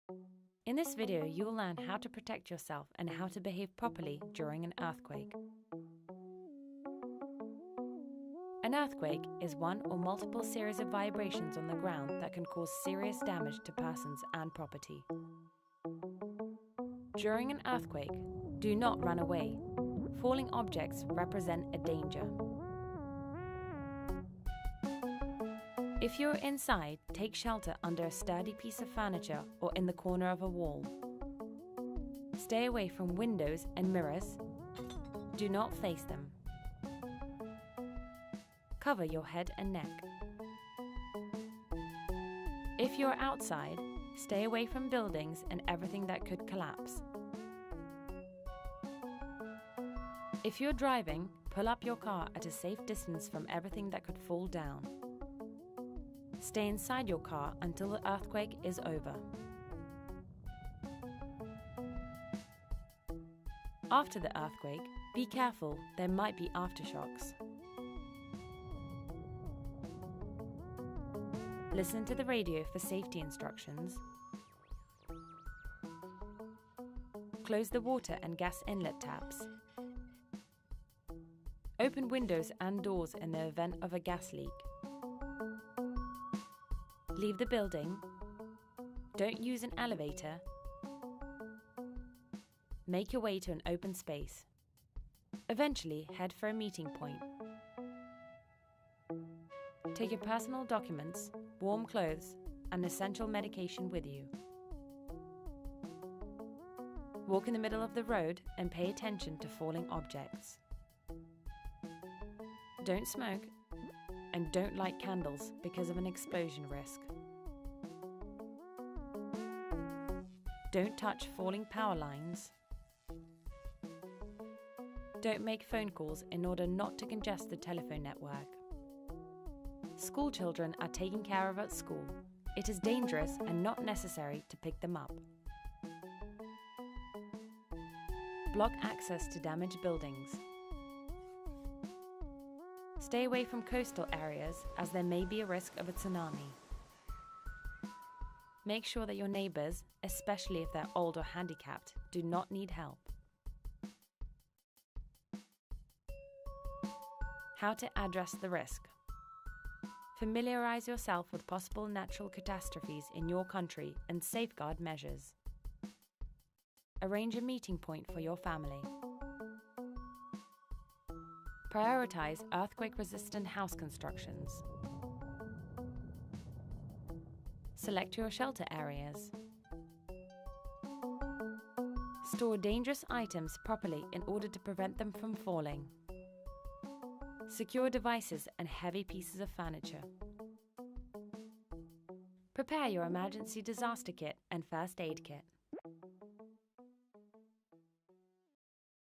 In this video, you will learn how to protect yourself and how to behave properly during an earthquake. An earthquake is one or multiple series of vibrations on the ground that can cause serious damage to persons and property. During an earthquake, do not run away. Falling objects represent a danger. If you're inside, take shelter under a sturdy piece of furniture or in the corner of a wall. Stay away from windows and mirrors. Do not face them. Cover your head and neck. If you're outside, stay away from buildings and everything that could collapse. If you're driving, pull up your car at a safe distance from everything that could fall down. Stay inside your car until the earthquake is over. After the earthquake, be careful, there might be aftershocks. Listen to the radio for safety instructions. Close the water and gas inlet taps. Open windows and doors in the event of a gas leak. Leave the building. Don't use an elevator. Make your way to an open space. Eventually, head for a meeting point. Take your personal documents, warm clothes, and essential medication with you. Walk in the middle of the road and pay attention to falling objects. Don't smoke, and don't light candles because of an explosion risk. Don't touch falling power lines. Don't make phone calls in order not to congest the telephone network. School children are taken care of at school. It is dangerous and not necessary to pick them up. Block access to damaged buildings. Stay away from coastal areas as there may be a risk of a tsunami. Make sure that your neighbours, especially if they're old or handicapped, do not need help. How to address the risk. Familiarise yourself with possible natural catastrophes in your country and safeguard measures. Arrange a meeting point for your family. Prioritize earthquake-resistant house constructions. Select your shelter areas. Store dangerous items properly in order to prevent them from falling. Secure devices and heavy pieces of furniture. Prepare your emergency disaster kit and first aid kit.